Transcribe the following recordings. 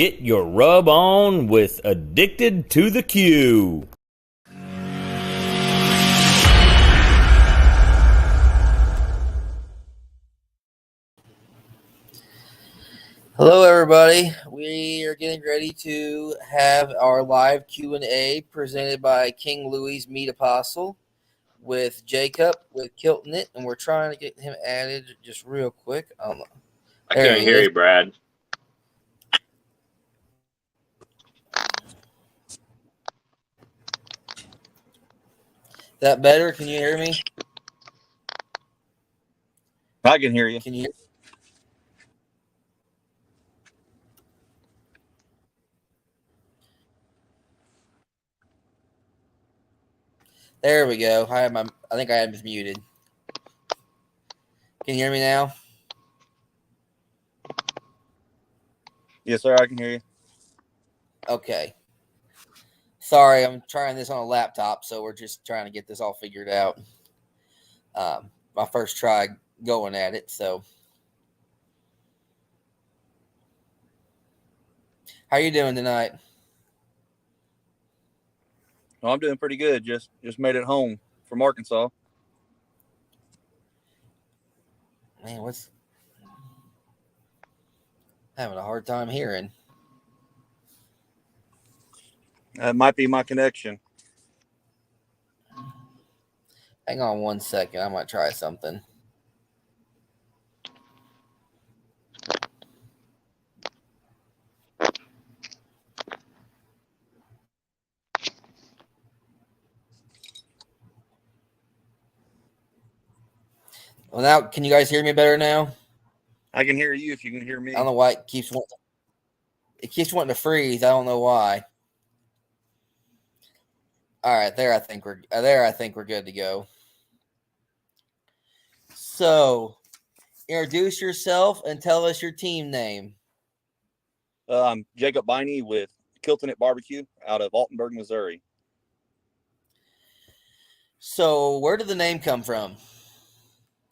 Get your rub on with Addicted to the Q. Hello, everybody. We are getting ready to have our live Q&A presented by King Louis Meat Apostle with Jacob with Kilt-N-It, and we're trying to get him added just real quick. I can't hear you, Brad. Is that better? Can you hear me? I can hear you. Can you? There we go. I think I had him muted. Can you hear me now? Yes, sir. I can hear you. Okay. Sorry, I'm trying this on a laptop, so we're just trying to get this all figured out. My first try going at it, so. How you doing tonight? Well, I'm doing pretty good. Just made it home from Arkansas. Man, having a hard time hearing. That might be my connection. Hang on 1 second. I might try something. Well, now, can you guys hear me better now? I can hear you if you can hear me. I don't know why it keeps wanting to freeze. I don't know why. All right, there I think we're good to go. So, introduce yourself and tell us your team name. I'm Jacob Biney with Kilt-N-It BBQ out of Altenburg, Missouri. So, where did the name come from?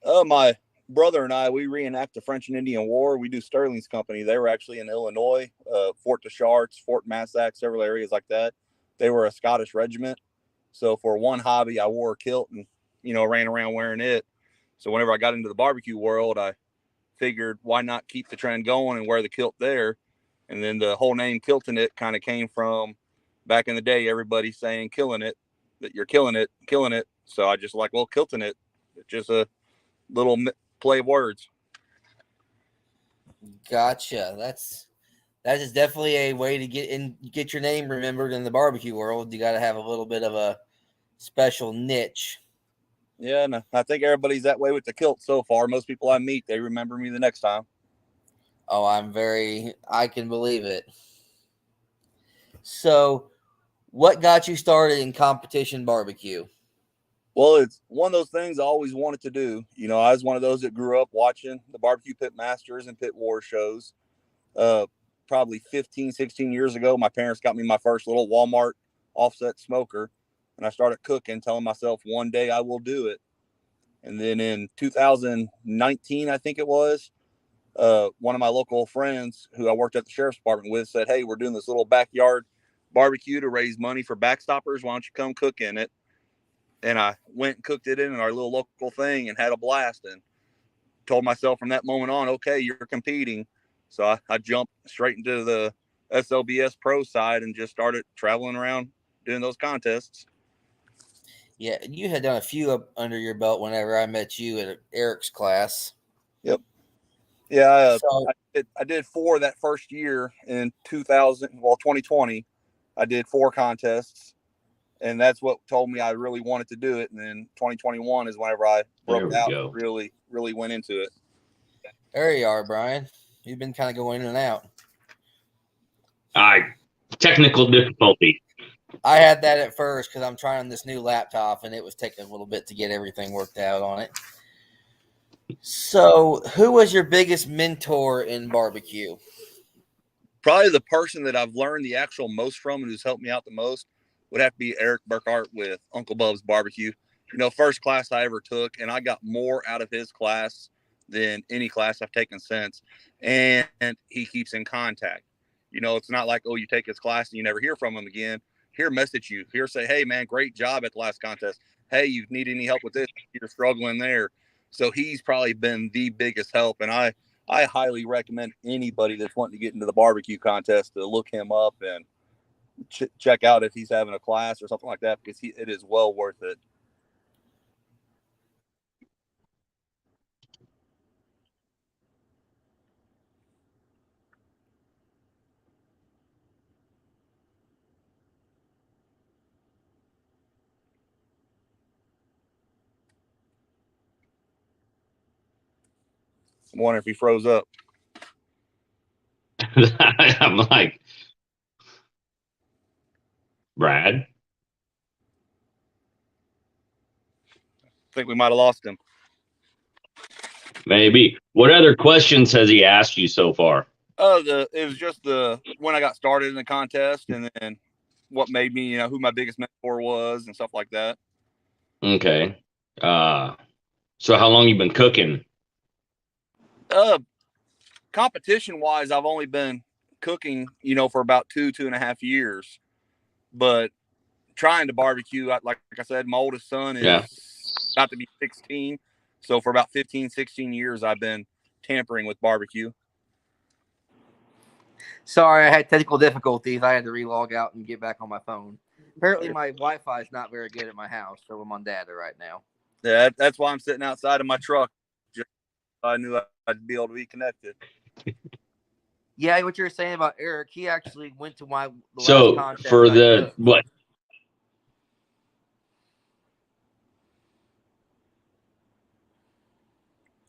My brother and I, we reenact the French and Indian War. We do Sterling's company. They were actually in Illinois, Fort Deschartres, Fort Massac, several areas like that. They were a Scottish regiment. So for one hobby, I wore a kilt and, ran around wearing it. So whenever I got into the barbecue world, I figured why not keep the trend going and wear the kilt there. And then the whole name Kilt-N-It kind of came from back in the day, everybody saying killing it, that you're killing it. So I just like, well, Kilt-N-It, it's just a little play of words. Gotcha. That is definitely a way to get your name remembered in the barbecue world. You got to have a little bit of a special niche. Yeah, and I think everybody's that way with the kilt so far. Most people I meet, they remember me the next time. Oh, I can believe it. So, what got you started in competition barbecue? Well, it's one of those things I always wanted to do. I was one of those that grew up watching the barbecue pit masters and pit war shows. Probably 15, 16 years ago, my parents got me my first little Walmart offset smoker, and I started cooking, telling myself one day I will do it. And then in 2019, I think it was, one of my local friends who I worked at the sheriff's department with said, "Hey, we're doing this little backyard barbecue to raise money for backstoppers. Why don't you come cook in it?" And I went and cooked it in our little local thing and had a blast, and told myself from that moment on, okay, you're competing. So I jumped straight into the SLBS pro side and just started traveling around doing those contests. Yeah, you had done a few up under your belt whenever I met you at Eric's class. Yep. Yeah, I did 4 that first year in 2020. I did 4 contests, and that's what told me I really wanted to do it. And then 2021 is whenever I broke out and really went into it. There you are, Brian. You've been kind of going in and out. Technical difficulty. I had that at first because I'm trying this new laptop, and it was taking a little bit to get everything worked out on it. So, who was your biggest mentor in barbecue? Probably the person that I've learned the actual most from and who's helped me out the most would have to be Eric Burkhart with Uncle Bub's Barbecue. First class I ever took, and I got more out of his class than any class I've taken since. And he keeps in contact. You know, it's not like, oh, you take his class and you never hear from him again. Here, message you. Here, say, hey, man, great job at the last contest. Hey, you need any help with this? You're struggling there. So he's probably been the biggest help. And I highly recommend anybody that's wanting to get into the barbecue contest to look him up and check out if he's having a class or something like that, because it is well worth it. I'm wondering if he froze up. I'm like, Brad? I think we might have lost him. Maybe. What other questions has he asked you so far? It was just when I got started in the contest, and then what made me, who my biggest mentor was and stuff like that. Okay. So how long you been cooking? Competition wise, I've only been cooking, for about 2.5 years. But trying to barbecue, like I said, my oldest son is about to be 16. So for about 15, 16 years, I've been tampering with barbecue. Sorry, I had technical difficulties. I had to relog out and get back on my phone. Apparently, my Wi-Fi is not very good at my house, so I'm on data right now. Yeah, that's why I'm sitting outside of my truck. I knew I'd be able to be connected. Yeah, what you were saying about Eric, he actually went to the so last contest for the what?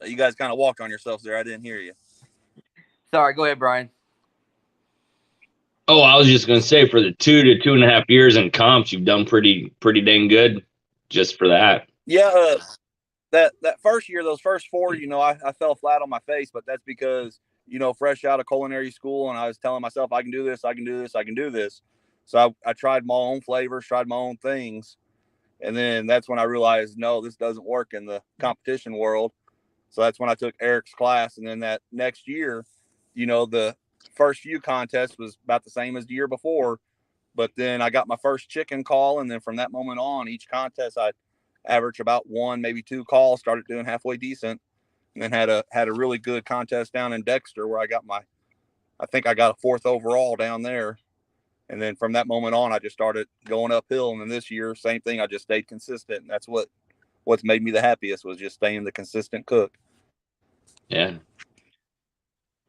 You guys kind of walked on yourselves there. I didn't hear you. Sorry, go ahead, Brian. Oh, I was just gonna say, for the 2 to 2.5 years in comps, you've done pretty dang good just for that. Yeah, that first year, those first 4, I fell flat on my face, but that's because, fresh out of culinary school, and I was telling myself, I can do this, I can do this, I can do this. So I tried my own flavors, tried my own things. And then that's when I realized, no, this doesn't work in the competition world. So that's when I took Eric's class. And then that next year, the first few contests was about the same as the year before. But then I got my first chicken call. And then from that moment on, each contest, I averaged about 1, maybe 2 calls, started doing halfway decent. And then had a really good contest down in Dexter where I think I got a 4th overall down there. And then from that moment on, I just started going uphill. And then this year, same thing. I just stayed consistent. And that's what's made me the happiest, was just staying the consistent cook. Yeah.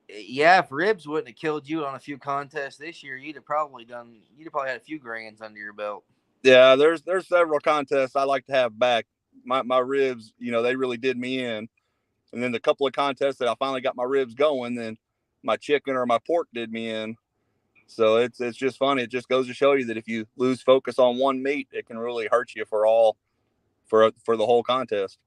Yeah, if ribs wouldn't have killed you on a few contests this year, you'd have probably had a few grands under your belt. Yeah, there's several contests I like to have back. My ribs, they really did me in. And then the couple of contests that I finally got my ribs going, then my chicken or my pork did me in. So it's just funny. It just goes to show you that if you lose focus on one meat, it can really hurt you for the whole contest.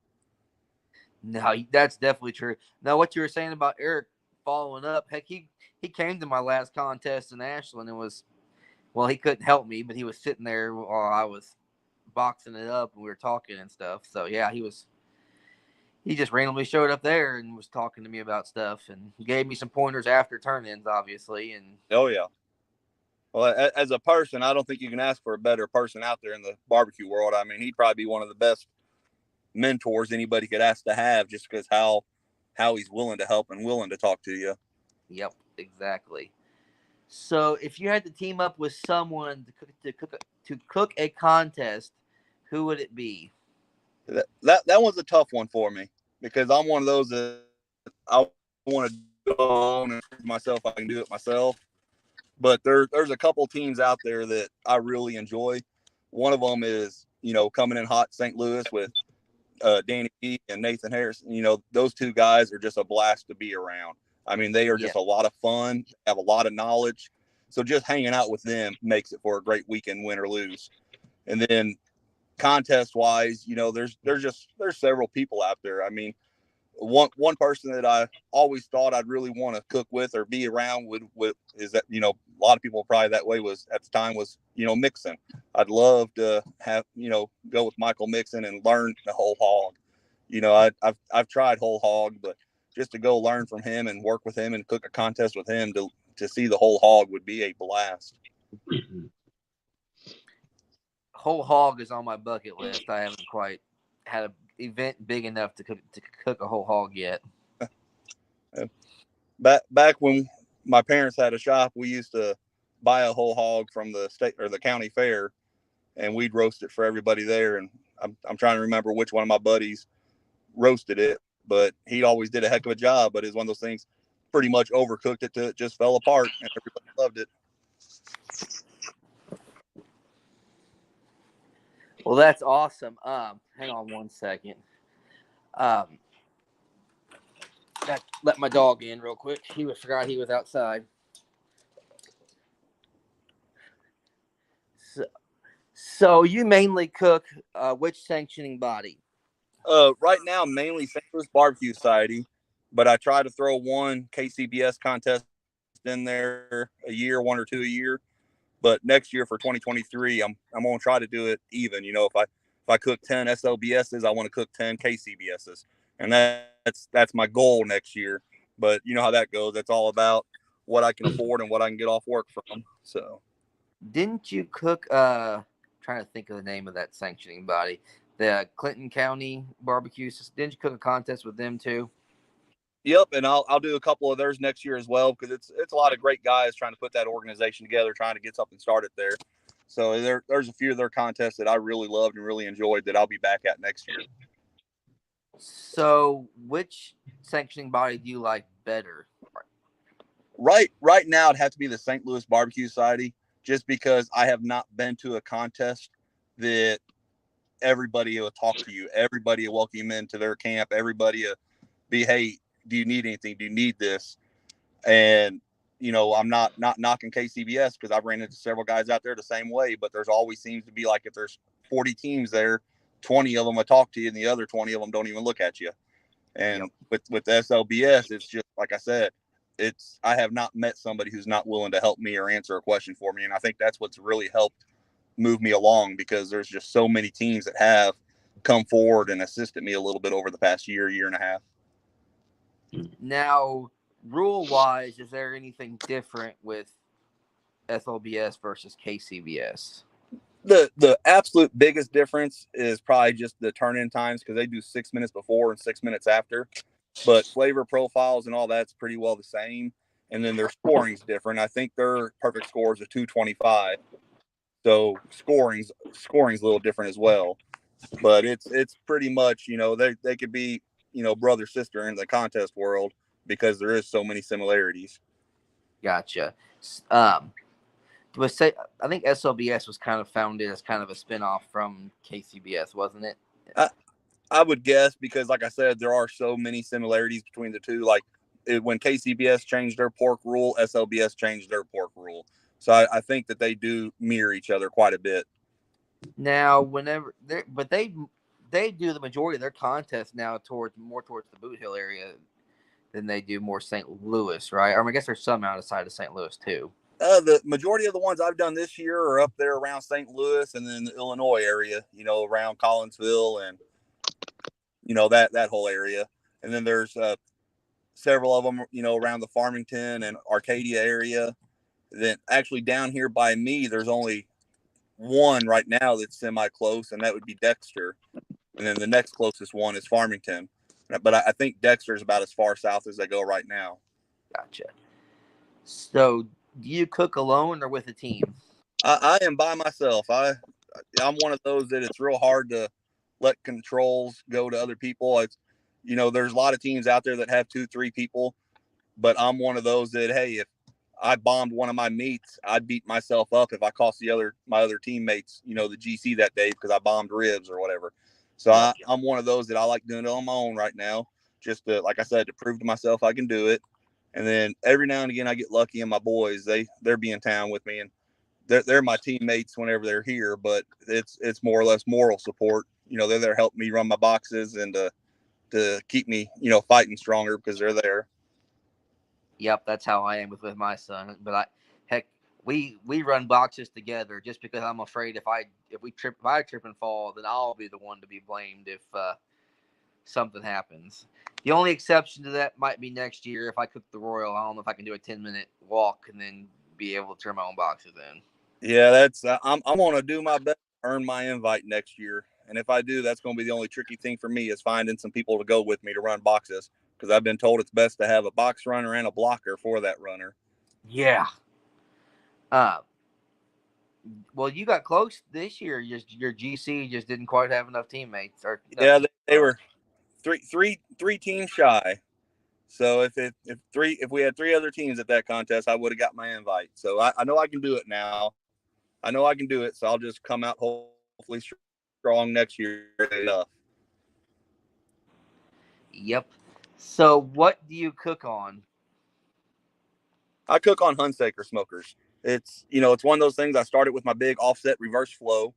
No, that's definitely true. Now, what you were saying about Eric following up, heck, he came to my last contest in Ashland and he couldn't help me, but he was sitting there while I was boxing it up and we were talking and stuff. So yeah, he just randomly showed up there and was talking to me about stuff and gave me some pointers after turn-ins, obviously. And oh yeah. Well, as a person, I don't think you can ask for a better person out there in the barbecue world. I mean, he'd probably be one of the best mentors anybody could ask to have, just because how he's willing to help and willing to talk to you. Yep, exactly. So if you had to team up with someone to cook a contest, who would it be? That was a tough one for me, because I'm one of those that I want to go on and prove myself I can do it myself. But there's a couple teams out there that I really enjoy. One of them is, coming in hot, St. Louis, with Danny G and Nathan Harris. Those 2 guys are just a blast to be around. I mean, they are just a lot of fun, have a lot of knowledge. So just hanging out with them makes it for a great weekend, win or lose. And then contest wise, there's several people out there. I mean, one person that I always thought I'd really want to cook with or be around with is that, a lot of people probably that way was at the time was, Mixon. I'd love to have, go with Michael Mixon and learn the whole hog. I've tried whole hog, but just to go learn from him and work with him and cook a contest with him to to see the whole hog would be a blast. Whole hog is on my bucket list. I haven't quite had an event big enough to cook a whole hog yet. Back when my parents had a shop, we used to buy a whole hog from the state or the county fair, and we'd roast it for everybody there. And I'm trying to remember which one of my buddies roasted it, but he always did a heck of a job. But it's one of those things, pretty much overcooked it till it just fell apart, and everybody loved it. Well, that's awesome. Hang on one second. Let my dog in real quick. Forgot he was outside. So you mainly cook which sanctioning body? Right now, mainly St. Louis Barbecue Society, but I try to throw one KCBS contest in there a year, one or two a year. But next year for 2023, I'm gonna try to do it even. If I cook 10 SLBSs, I want to cook 10 KCBSs, and that's my goal next year. But you know how that goes. That's all about what I can afford and what I can get off work from. So, didn't you cook? Trying to think of the name of that sanctioning body, the Clinton County Barbecue. Didn't you cook a contest with them too? Yep, and I'll do a couple of theirs next year as well, because it's a lot of great guys trying to put that organization together, trying to get something started there. So there's a few of their contests that I really loved and really enjoyed that I'll be back at next year. So which sanctioning body do you like better? Right now, it'd have to be the St. Louis Barbecue Society, just because I have not been to a contest that everybody will talk to you, everybody will welcome you into their camp, everybody will be, hey, do you need anything? Do you need this? And, I'm not knocking KCBS, because I've ran into several guys out there the same way, but there's always seems to be like, if there's 40 teams there, 20 of them will talk to you and the other 20 of them don't even look at you. And with SLBS, it's just, like I said, I have not met somebody who's not willing to help me or answer a question for me. And I think that's what's really helped move me along, because there's just so many teams that have come forward and assisted me a little bit over the past year and a half. Now, rule-wise, is there anything different with SLBS versus KCBS? The absolute biggest difference is probably just the turn-in times, because they do 6 minutes before and 6 minutes after. But flavor profiles and all that's pretty well the same. And then their scoring's different. I think their perfect scores are 225. So scoring's a little different as well. But it's pretty much, they could be, brother, sister in the contest world, because there is so many similarities. Gotcha. I think SLBS was kind of founded as kind of a spinoff from KCBS, wasn't it? I would guess, because like I said, there are so many similarities between the two. Like when KCBS changed their pork rule, SLBS changed their pork rule. So I think that they do mirror each other quite a bit. Now, they do the majority of their contests now towards the Boot Hill area than they do more St. Louis, right? Or I guess there's some outside of St. Louis too. The majority of the ones I've done this year are up there around St. Louis and then the Illinois area, around Collinsville and, that whole area. And then there's several of them, around the Farmington and Arcadia area. Then actually down here by me, there's only one right now that's semi-close, and that would be Dexter. And then the next closest one is Farmington. But I think Dexter is about as far south as they go right now. Gotcha. So do you cook alone or with a team? I am by myself. I'm one of those that it's real hard to let controls go to other people. It's, there's a lot of teams out there that have 2-3 people, but I'm one of those that, hey, if I bombed one of my meats, I'd beat myself up if I cost my other teammates, the GC that day because I bombed ribs or whatever. So I'm one of those that I like doing it on my own right now, just to, like I said, to prove to myself I can do it. And then every now and again I get lucky, and my boys, they're be in town with me, and they're my teammates whenever they're here, but it's more or less moral support. They're there helping me run my boxes and to keep me, fighting stronger because they're there. Yep, that's how I am with my son. But we run boxes together just because I'm afraid if I trip and fall, then I'll be the one to be blamed if something happens. The only exception to that might be next year if I cook the Royal. I don't know if I can do a 10-minute walk and then be able to turn my own boxes in. Yeah, that's I'm gonna do my best to earn my invite next year, and if I do, that's gonna be the only tricky thing for me is finding some people to go with me to run boxes because I've been told it's best to have a box runner and a blocker for that runner. Yeah. Well, you got close this year. Your GC just didn't quite have enough teammates. Or Yeah, they were three teams shy. So if we had 3 other teams at that contest, I would have got my invite. So I know I can do it now. I know I can do it. So I'll just come out hopefully strong next year. Yep. So what do you cook on? I cook on Hunsaker smokers. It's it's one of those things. I started with my big offset reverse flow,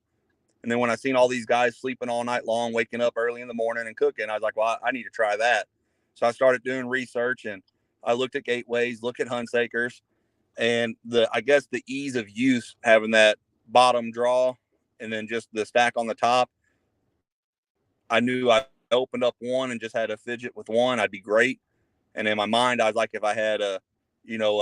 and then when I seen all these guys sleeping all night long, waking up early in the morning and cooking, I was like, well, I need to try that. So I started doing research and I looked at gateways, look at Hunsakers, and I guess the ease of use having that bottom draw and then just the stack on the top. I knew I opened up one and just had a fidget with one, I'd be great. And in my mind, I was like, if I had a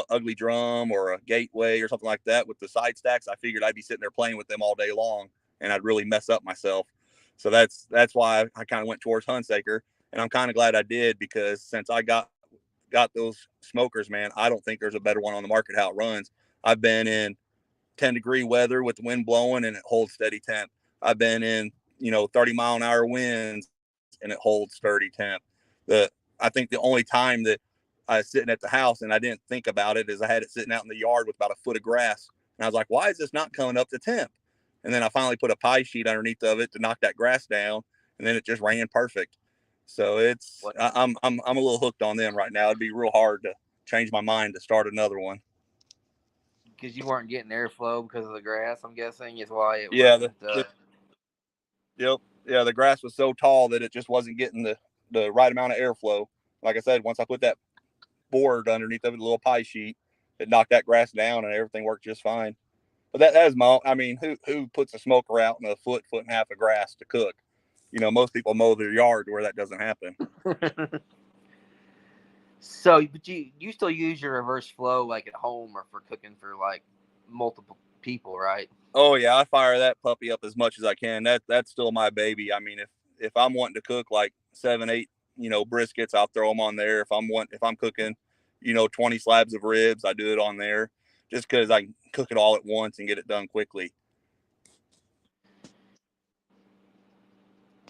ugly drum or a gateway or something like that with the side stacks, I figured I'd be sitting there playing with them all day long and I'd really mess up myself. So that's why I kind of went towards Hunsaker, and I'm kind of glad I did because since I got those smokers, man, I don't think there's a better one on the market how it runs. I've been in 10-degree weather with the wind blowing and it holds steady temp. I've been in 30-mile-an-hour winds and it holds sturdy temp. I think the only time that I was sitting at the house and I didn't think about it is I had it sitting out in the yard with about a foot of grass. And I was like, why is this not coming up to temp? And then I finally put a pie sheet underneath of it to knock that grass down. And then it just ran perfect. So I'm a little hooked on them right now. It'd be real hard to change my mind to start another one. Because you weren't getting airflow because of the grass, I'm guessing is why it Yeah, wasn't. Yep. Yeah, the grass was so tall that it just wasn't getting the right amount of airflow. Like I said, once I put that board underneath of it, a little pie sheet, it knocked that grass down and everything worked just fine. But that is who puts a smoker out in a foot and a half of grass to cook? Most people mow their yard where that doesn't happen. So, but you still use your reverse flow like at home or for cooking for like multiple people, right? Oh yeah, I fire that puppy up as much as I can. That's still my baby. I mean, if I'm wanting to cook like 7, 8, briskets, I'll throw them on there. If I'm cooking, 20 slabs of ribs, I do it on there, just because I can cook it all at once and get it done quickly.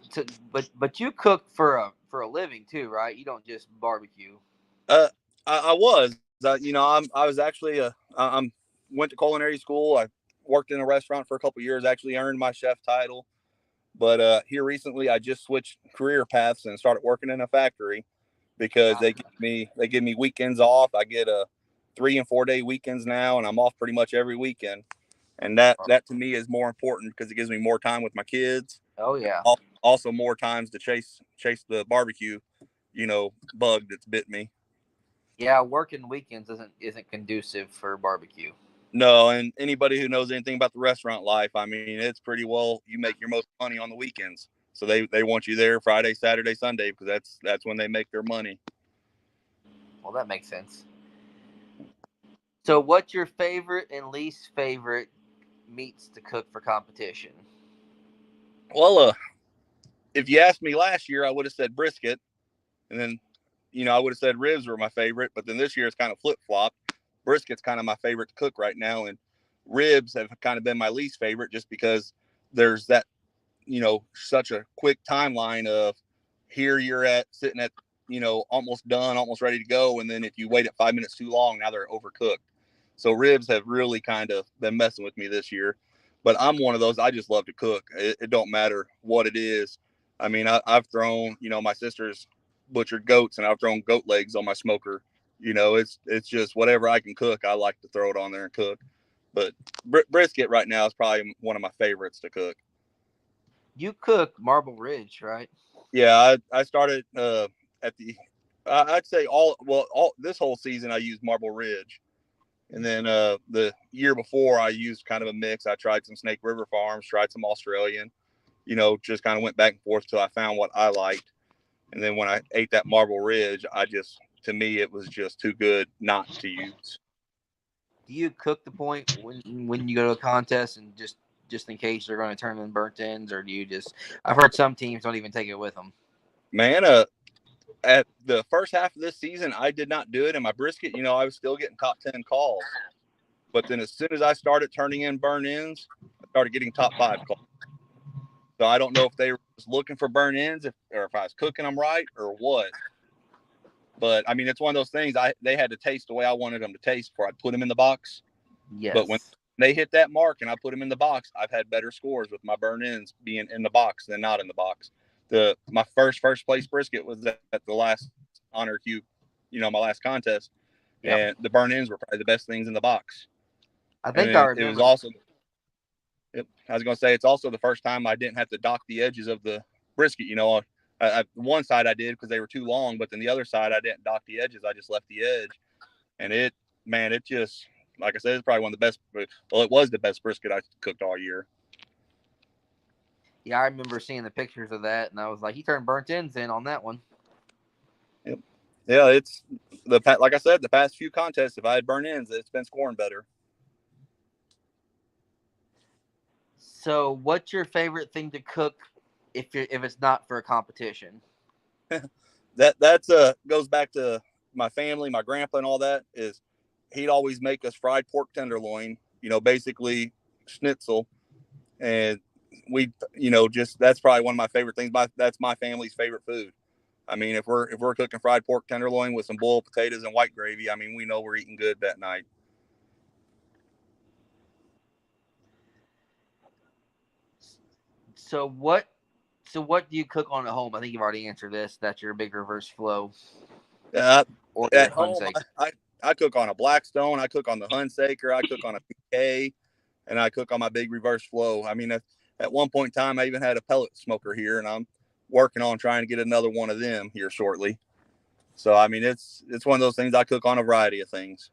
So, but you cook for a living too, right? You don't just barbecue. I was, I was actually I'm went to culinary school. I worked in a restaurant for a couple of years. Actually earned my chef title. But here recently, I just switched career paths and started working in a factory because they give me weekends off. I get 3 and 4 day weekends now, and I'm off pretty much every weekend. And that to me is more important because it gives me more time with my kids. Oh yeah. Also more times to chase the barbecue, bug that's bit me. Yeah, working weekends isn't conducive for barbecue. No, and anybody who knows anything about the restaurant life, I mean, it's pretty well you make your most money on the weekends. So they want you there Friday, Saturday, Sunday because that's when they make their money. Well, that makes sense. So, what's your favorite and least favorite meats to cook for competition? Well, if you asked me last year, I would have said brisket, and then I would have said ribs were my favorite. But then this year it's kind of flip flopped. Brisket's kind of my favorite to cook right now, and ribs have kind of been my least favorite just because there's that such a quick timeline of here you're at sitting at almost done, almost ready to go, and then if you wait at 5 minutes too long, now they're overcooked. So ribs have really kind of been messing with me this year. But I'm one of those, I just love to cook. It don't matter what it is. I mean, I've thrown, my sister's butchered goats and I've thrown goat legs on my smoker. It's just whatever I can cook, I like to throw it on there and cook. But brisket right now is probably one of my favorites to cook. You cook Marble Ridge, right? Yeah, I started at the I'd say all this whole season I used Marble Ridge. And then the year before I used kind of a mix. I tried some Snake River Farms, tried some Australian, just kind of went back and forth till I found what I liked. And then when I ate that Marble Ridge, to me, it was just too good not to use. Do you cook the point when you go to a contest and just in case they're going to turn in burnt ends, or do you just? I've heard some teams don't even take it with them. Man, at the first half of this season, I did not do it. And my brisket, I was still getting top 10 calls. But then as soon as I started turning in burn ends, I started getting top 5 calls. So I don't know if they were just looking for burn ends or if I was cooking them right or what. But, I mean, it's one of those things. They had to taste the way I wanted them to taste before I put them in the box. Yes. But when they hit that mark and I put them in the box, I've had better scores with my burn ends being in the box than not in the box. My first place brisket was at the last Honor Q, my last contest. Yep. And the burn ends were probably the best things in the box. I think it was also, I was going to say, it's also the first time I didn't have to dock the edges of the brisket. One side I did because they were too long, but then the other side I didn't dock the edges. I just left the edge. And it just, like I said, it's probably one of the best. Well, it was the best brisket I cooked all year. Yeah, I remember seeing the pictures of that, and I was like, he turned burnt ends in on that one. Yep. Yeah, it's like I said, the past few contests, if I had burnt ends, it's been scoring better. So, what's your favorite thing to cook if it's not for a competition? That goes back to my family, my grandpa, and all that. Is he'd always make us fried pork tenderloin, basically schnitzel, and we, that's probably one of my favorite things. That's my family's favorite food. I mean, if we're cooking fried pork tenderloin with some boiled potatoes and white gravy, I mean, we know we're eating good that night. So what do you cook on at home? I think you've already answered this. That's your big reverse flow. At home, I cook on a Blackstone. I cook on the Hunsaker. I cook on a PK, and I cook on my big reverse flow. I mean, at one point in time, I even had a pellet smoker here, and I'm working on trying to get another one of them here shortly. So, I mean, it's one of those things. I cook on a variety of things.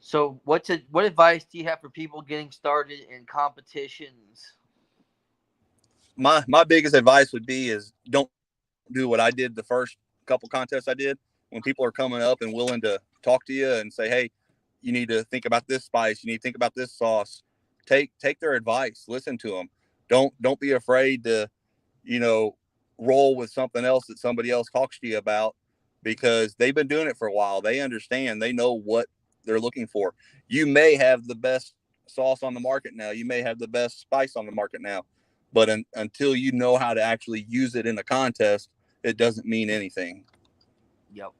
So what advice do you have for people getting started in competitions? My biggest advice would be is don't do what I did the first couple contests I did. When people are coming up and willing to talk to you and say, hey, you need to think about this spice, you need to think about this sauce, take their advice, listen to them. Don't be afraid to, roll with something else that somebody else talks to you about, because they've been doing it for a while. They understand, they know what they're looking for. You may have the best sauce on the market now. You may have the best spice on the market now, but until you know how to actually use it in a contest, it doesn't mean anything. Yep.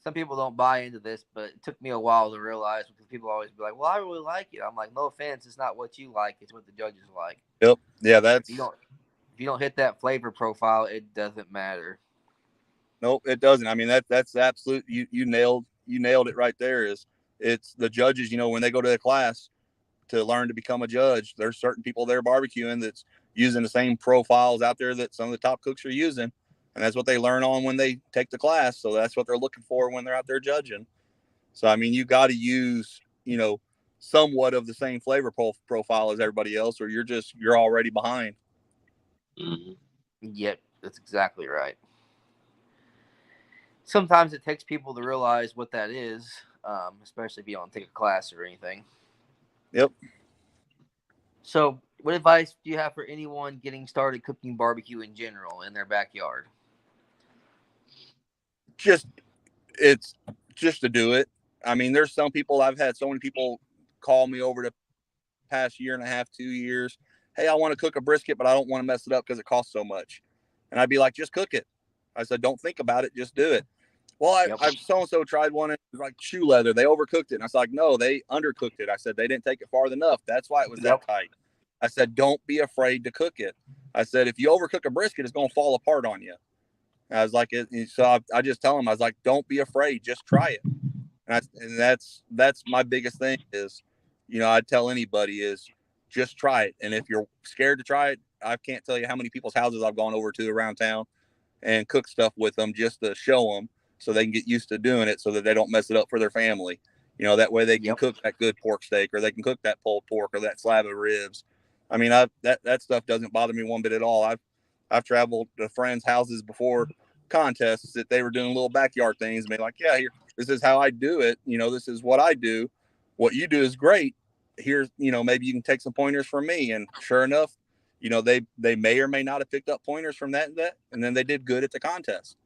Some people don't buy into this, but it took me a while to realize, because people always be like, well, I really like it. I'm like, no offense, it's not what you like, it's what the judges like. Yep. Yeah, that's if you don't hit that flavor profile, it doesn't matter. Nope, it doesn't. I mean, that's absolute. You nailed it right there. It's the judges, when they go to the class to learn to become a judge, there's certain people there barbecuing that's using the same profiles out there that some of the top cooks are using. And that's what they learn on when they take the class. So that's what they're looking for when they're out there judging. So, I mean, you got to use, somewhat of the same flavor profile as everybody else, or you're already behind. Mm-hmm. Yep, that's exactly right. Sometimes it takes people to realize what that is, especially if you don't take a class or anything. Yep. So, what advice do you have for anyone getting started cooking barbecue in general in their backyard? It's just to do it. I mean, there's some people, I've had so many people call me over the past year and a half, 2 years. Hey, I want to cook a brisket, but I don't want to mess it up because it costs so much. And I'd be like, just cook it. I said, don't think about it. Just do it. Well, I've so-and-so tried one, and it was like shoe leather. They overcooked it. And I was like, no, they undercooked it. I said, they didn't take it far enough. That's why it was that tight. I said, don't be afraid to cook it. I said, if you overcook a brisket, it's going to fall apart on you. And I was like, so I just tell them, I was like, don't be afraid. Just try it. And that's my biggest thing is, I'd tell anybody is just try it. And if you're scared to try it, I can't tell you how many people's houses I've gone over to around town and cook stuff with them just to show them so they can get used to doing it so that they don't mess it up for their family. That way they can cook that good pork steak, or they can cook that pulled pork or that slab of ribs. I mean, that stuff doesn't bother me one bit at all. I've traveled to friends' houses before contests that they were doing little backyard things and be like, yeah, here, this is how I do it. This is what I do. What you do is great. Here's, maybe you can take some pointers from me. And sure enough, they may or may not have picked up pointers from that, and then they did good at the contest.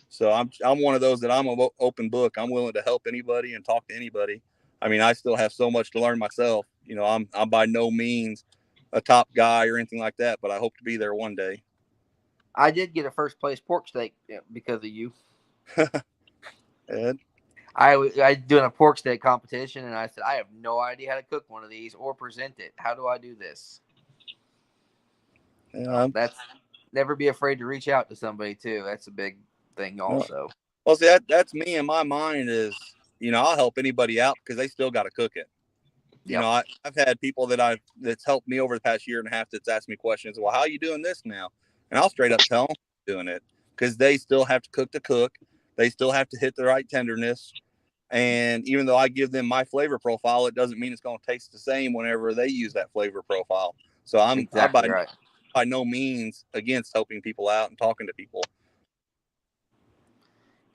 So I'm one of those that I'm an open book. I'm willing to help anybody and talk to anybody. I mean, I still have so much to learn myself. I'm by no means a top guy or anything like that, but I hope to be there one day. I did get a first place pork steak because of you. Ed? I was doing a pork steak competition, and I said, I have no idea how to cook one of these or present it. How do I do this? Yeah, that's never be afraid to reach out to somebody too. That's a big thing also. Well, see, that's me in my mind is, I'll help anybody out because they still got to cook it. Yep. I've had people that's helped me over the past year and a half that's asked me questions. Well, how are you doing this now? And I'll straight up tell them I'm doing it because they still have to cook the cook. They still have to hit the right tenderness. And even though I give them my flavor profile, it doesn't mean it's going to taste the same whenever they use that flavor profile. So I'm by no means against helping people out and talking to people.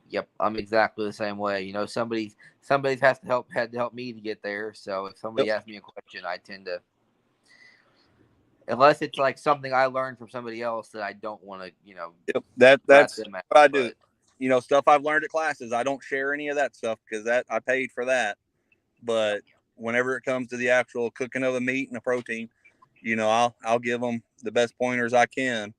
Yep, I'm exactly the same way. Somebody had to help me to get there. So if somebody asks me a question, I tend to, unless it's like something I learned from somebody else that I don't want to, that's what I do. Stuff I've learned at classes, I don't share any of that stuff because I paid for that. But whenever it comes to the actual cooking of a meat and a protein, I'll give them the best pointers I can.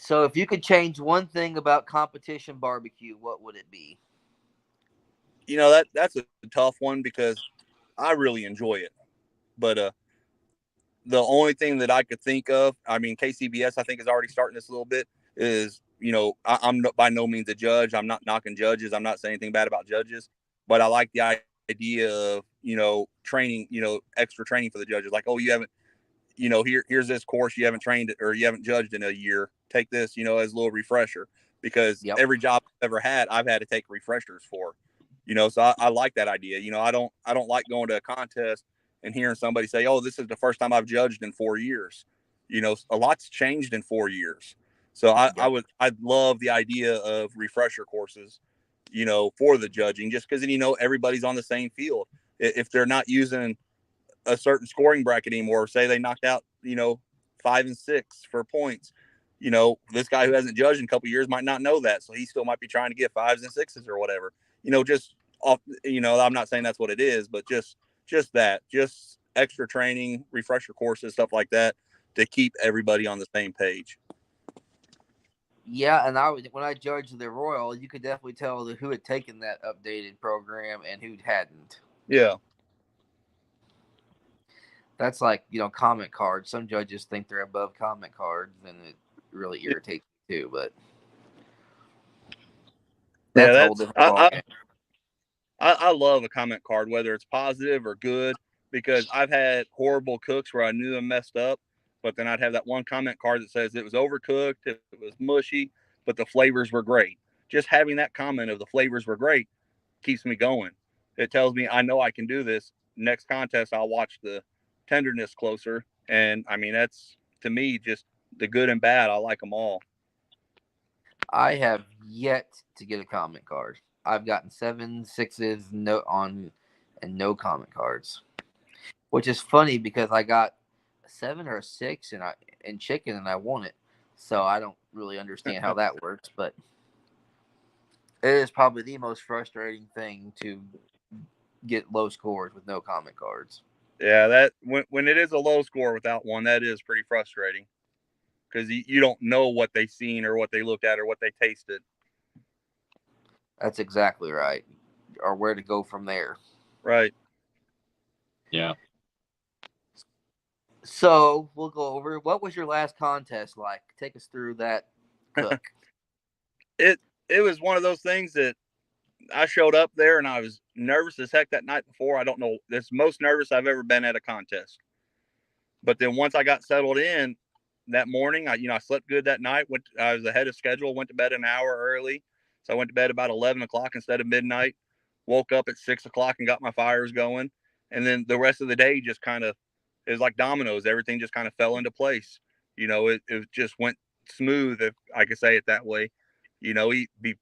So if you could change one thing about competition barbecue, what would it be? That's a tough one because I really enjoy it. But the only thing that I could think of, I mean, KCBS, I think, is already starting this a little bit, is, I'm by no means a judge. I'm not knocking judges. I'm not saying anything bad about judges. But I like the idea of, training, extra training for the judges. Like, oh, you haven't, here's this course you haven't trained or you haven't judged in a year. Take this, as a little refresher, because every job I've ever had, I've had to take refreshers for, so I like that idea. I don't like going to a contest and hearing somebody say, oh, this is the first time I've judged in 4 years. A lot's changed in 4 years. So I'd love the idea of refresher courses, for the judging, just because, everybody's on the same field. If they're not using a certain scoring bracket anymore, say they knocked out, 5 and 6 for points, this guy who hasn't judged in a couple of years might not know that. So he still might be trying to get 5s and 6s or whatever, just off, I'm not saying that's what it is, but just extra training, refresher courses, stuff like that to keep everybody on the same page. Yeah, and when I judged the Royal, you could definitely tell who had taken that updated program and who hadn't. Yeah. That's like, comment cards. Some judges think they're above comment cards, and it really irritates me too, but that's a whole different ballgame. I love a comment card, whether it's positive or good, because I've had horrible cooks where I knew I messed up, but then I'd have that one comment card that says it was overcooked, it was mushy, but the flavors were great. Just having that comment of the flavors were great keeps me going. It tells me I know I can do this. Next contest, I'll watch the tenderness closer. And I mean, that's, to me, just the good and bad. I like them all. I have yet to get a comment card. I've gotten 7, 6s, no comment cards, which is funny because I got a 7 or a 6 in chicken and I won it. So I don't really understand how that works, but it is probably the most frustrating thing to get low scores with no comment cards. Yeah, that when it is a low score without one, that is pretty frustrating because you don't know what they've seen or what they looked at or what they tasted. That's exactly right. Or where to go from there. Right. Yeah. So we'll go over, what was your last contest like? Take us through that, Cook. It was one of those things that I showed up there and I was nervous as heck that night before. I don't know. It's the most nervous I've ever been at a contest. But then once I got settled in that morning, I slept good that night. I was ahead of schedule, went to bed an hour early. So I went to bed about 11 o'clock instead of midnight. woke up at 6 o'clock and got my fires going. And then the rest of the day just kind of, it was like dominoes. Everything just kind of fell into place. It just went smooth, if I could say it that way.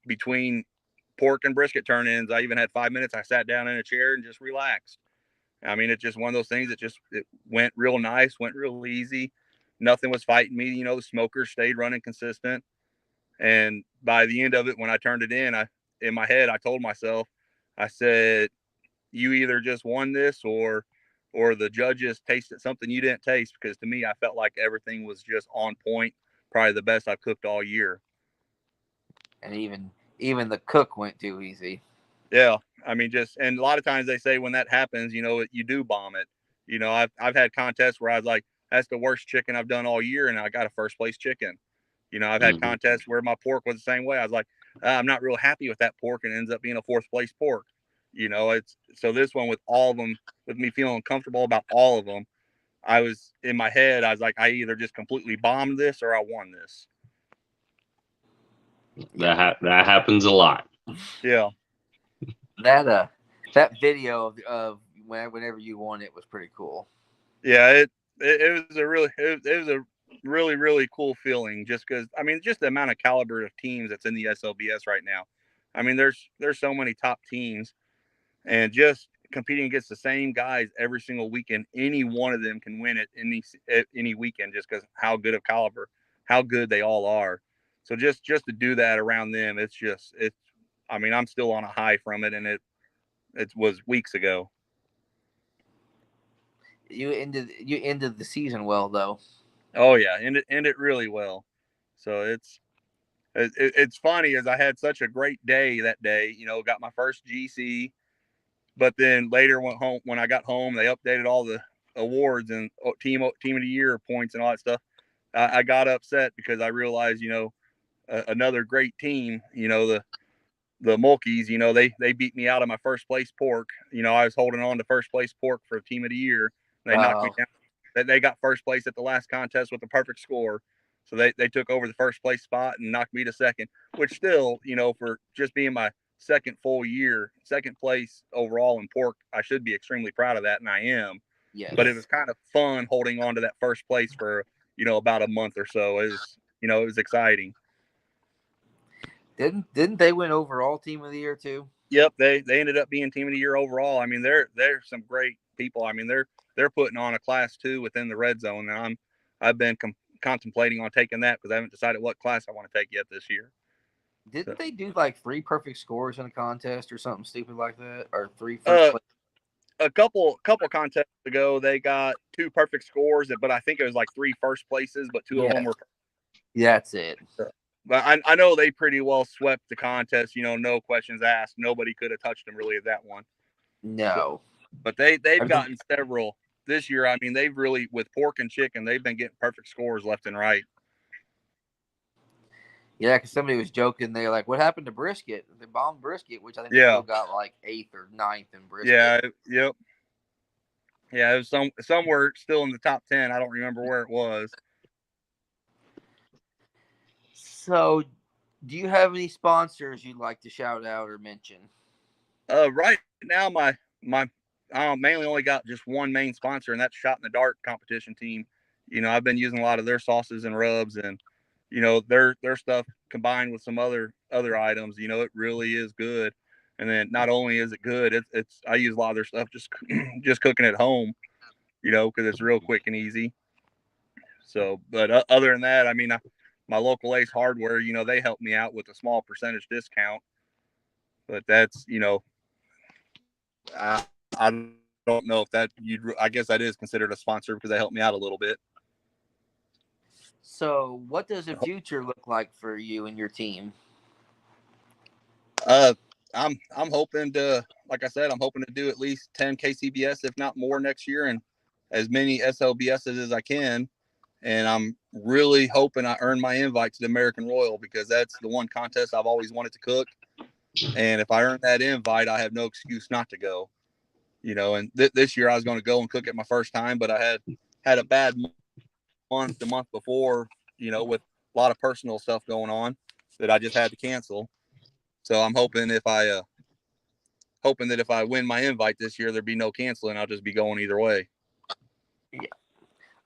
Between pork and brisket turn-ins, I even had 5 minutes. I sat down in a chair and just relaxed. I mean, it's just one of those things that it went real nice, went real easy. Nothing was fighting me. The smokers stayed running consistent. And by the end of it, when I turned it in my head, I told myself, I said, you either just won this or the judges tasted something you didn't taste, because to me, I felt like everything was just on point, probably the best I've cooked all year. And even the cook went too easy. Yeah. I mean, and a lot of times they say when that happens, you do bomb it. I've had contests where I was like, that's the worst chicken I've done all year, and I got a first place chicken. I've had contests where my pork was the same way. I was like, I'm not real happy with that pork, and it ends up being a fourth place pork. So this one, with all of them, with me feeling comfortable about all of them, I was in my head, I was like, I either just completely bombed this or I won this. That happens a lot. Yeah. That video of whenever you won it was pretty cool. Yeah, it was a really, really cool feeling, just because, I mean, just the amount of caliber of teams that's in the SLBS right now. I mean, there's so many top teams, and just competing against the same guys every single weekend, any one of them can win it any weekend, just because how good of caliber, how good they all are. So just to do that around them, I mean, I'm still on a high from it, and it was weeks ago. You ended the season well, though. Oh yeah, ended really well. So it's funny, as I had such a great day that day. Got my first GC, but then later went home. When I got home, they updated all the awards and team of the year points and all that stuff. I got upset because I realized, another great team, the Mulkeys, they beat me out of my first place pork. I was holding on to first place pork for team of the year. They knocked me down. They got first place at the last contest with a perfect score. So they took over the first place spot and knocked me to second, which still, for just being my second full year, second place overall in pork, I should be extremely proud of that, and I am. Yes. But it was kind of fun holding on to that first place for, about a month or so. It was exciting. Didn't they win overall team of the year too? Yep, they ended up being team of the year overall. I mean, they're some great people. I mean, they're putting on a class 2 within the red zone, and I've been contemplating on taking that, because I haven't decided what class I want to take yet this year. Didn't they do like 3 perfect scores in a contest or something stupid like that, or 3 first place? A couple contests ago, they got 2 perfect scores, but I think it was like 3 first places, but 2 of them were. Yeah, that's it. But I know they pretty well swept the contest. No questions asked. Nobody could have touched them really at that one. No. But they've gotten several this year. I mean, they've really, with pork and chicken, they've been getting perfect scores left and right. Yeah, because somebody was joking. They're like, "What happened to brisket? They bombed brisket," which I think they still got like 8th or 9th in brisket. Yeah. Yep. Yeah, it was somewhere still in the top 10. I don't remember where it was. So, do you have any sponsors you'd like to shout out or mention? Right now, I mainly only got just one main sponsor, and that's Shot in the Dark competition team. I've been using a lot of their sauces and rubs, and their stuff combined with some other items. It really is good. And then not only is it good, I use a lot of their stuff just cooking at home, because it's real quick and easy. So, but other than that, I mean, my local Ace Hardware, they help me out with a small percentage discount. But that's, I don't know if I guess that is considered a sponsor, because they helped me out a little bit. So, what does the future look like for you and your team? I'm hoping to, like I said, I'm hoping to do at least 10 KCBS, if not more, next year, and as many SLBSs as I can. And I'm really hoping I earn my invite to the American Royal, because that's the one contest I've always wanted to cook. And if I earn that invite, I have no excuse not to go. And this year I was going to go and cook it my first time, but I had a bad month the month before, with a lot of personal stuff going on that I just had to cancel. So I'm hoping if I hoping that if I win my invite this year, there'd be no canceling. I'll just be going either way. Yeah,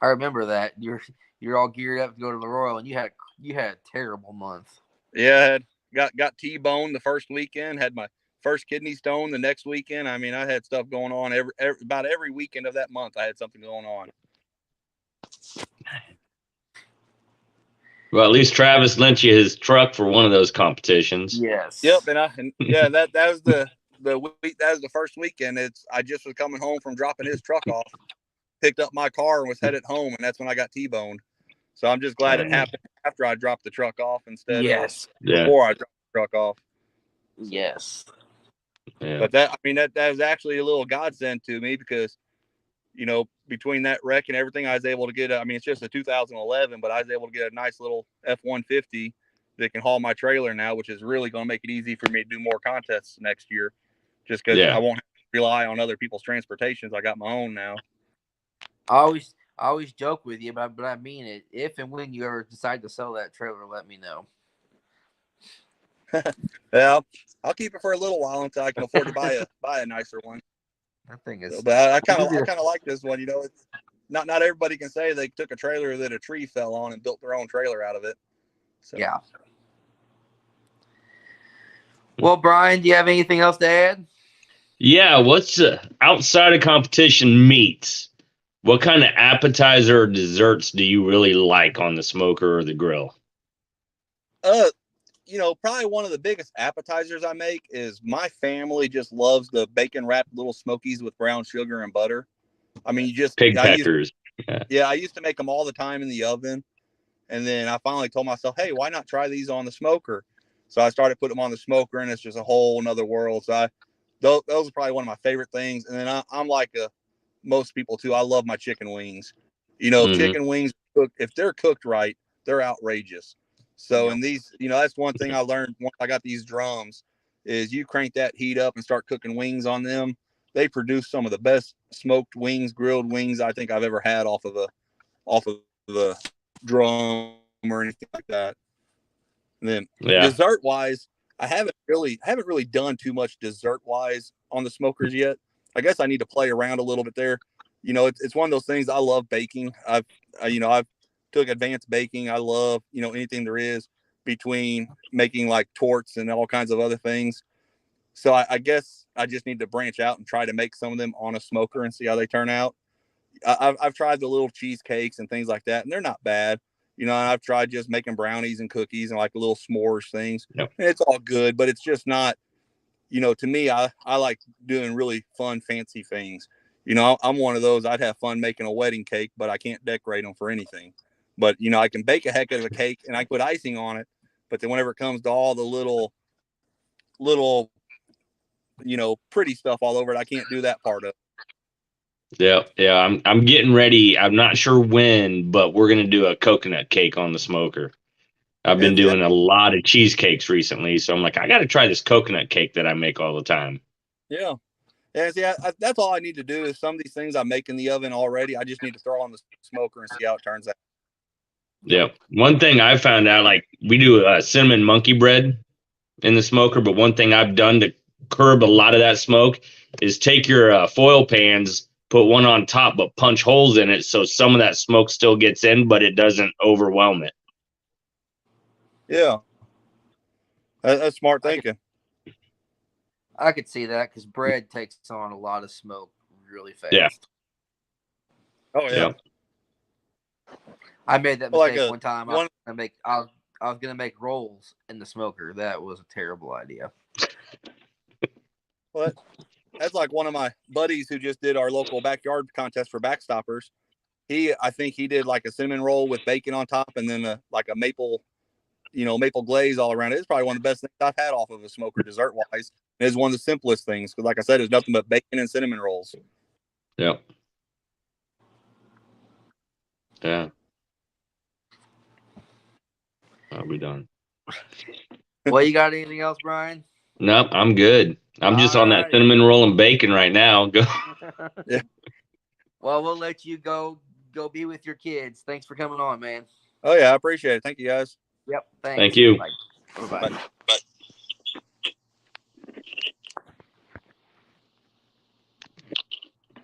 I remember that. You're all geared up to go to the Royal, and you had a terrible month. Yeah, got T-boned the first weekend. Had my first kidney stone the next weekend. I mean, I had stuff going on about every weekend of that month. I had something going on. Well, at least Travis lent you his truck for one of those competitions. Yes. Yep, and yeah, that was the week. That was the first weekend. I just was coming home from dropping his truck off, picked up my car and was headed home, and that's when I got T-boned. So I'm just glad it happened after I dropped the truck off instead of before I dropped the truck off. Yes. Yeah. But that was actually a little godsend to me because, between that wreck and everything, I was able to get it's just a 2011, but I was able to get a nice little F-150 that can haul my trailer now, which is really going to make it easy for me to do more contests next year, just because I won't have to rely on other people's transportations. I got my own now. I always joke with you, but I mean it. If and when you ever decide to sell that trailer, let me know. Yeah, I'll keep it for a little while until I can afford to buy a nicer one. That thing is. But I kind of like this one. It's not everybody can say they took a trailer that a tree fell on and built their own trailer out of it. So. Yeah. Well, Brian, do you have anything else to add? Yeah. What's outside of competition meats? What kind of appetizer or desserts do you really like on the smoker or the grill? Probably one of the biggest appetizers I make is my family just loves the bacon wrapped little smokies with brown sugar and butter. I mean, pig peckers. I used to make them all the time in the oven. And then I finally told myself, hey, why not try these on the smoker? So I started putting them on the smoker, and it's just a whole nother world. So those are probably one of my favorite things. And then I'm like most people too. I love my chicken wings. Chicken wings, if they're cooked right, they're outrageous. So in these, that's one thing I learned once I got these drums is you crank that heat up and start cooking wings on them. They produce some of the best smoked wings, grilled wings I think I've ever had off of the drum or anything like that. And then dessert wise, I haven't really done too much dessert wise on the smokers yet. I guess I need to play around a little bit there. It's one of those things. I love baking. I've took advanced baking. I love, anything there is between making like torts and all kinds of other things. So I guess I just need to branch out and try to make some of them on a smoker and see how they turn out. I've tried the little cheesecakes and things like that, and they're not bad. And I've tried just making brownies and cookies and like little s'mores things. Yep. And it's all good, but it's just not, to me, I like doing really fun, fancy things. I'm one of those. I'd have fun making a wedding cake, but I can't decorate them for anything. But, I can bake a heck of a cake and I put icing on it. But then whenever it comes to all the little, pretty stuff all over it, I can't do that part of it. Yeah. I'm getting ready. I'm not sure when, but we're going to do a coconut cake on the smoker. I've been doing a lot of cheesecakes recently. So I'm like, I got to try this coconut cake that I make all the time. Yeah. Yeah, see, that's all I need to do is some of these things I make in the oven already. I just need to throw on the smoker and see how it turns out. Yeah. One thing I found out, like we do cinnamon monkey bread in the smoker, but one thing I've done to curb a lot of that smoke is take your foil pans, put one on top, but punch holes in it so some of that smoke still gets in, but it doesn't overwhelm it. Yeah. That's smart thinking. I could see that because bread takes on a lot of smoke really fast. Yeah. Oh yeah. I made that mistake one time. I was gonna make rolls in the smoker. That was a terrible idea. Well, that's like one of my buddies who just did our local backyard contest for backstoppers. I think he did like a cinnamon roll with bacon on top and then like a maple glaze all around it. It's probably one of the best things I've had off of a smoker dessert wise. It's one of the simplest things because, like I said, it's nothing but bacon and cinnamon rolls. Yeah. Yeah. I'll be done. Well, you got anything else, Brian? Nope, I'm good. I'm just on that cinnamon roll and bacon right now. Go. Yeah. Well, we'll let you go be with your kids. Thanks for coming on, man. Oh yeah, I appreciate it. Thank you guys. Yep. Thanks. Thank you. Bye. Bye.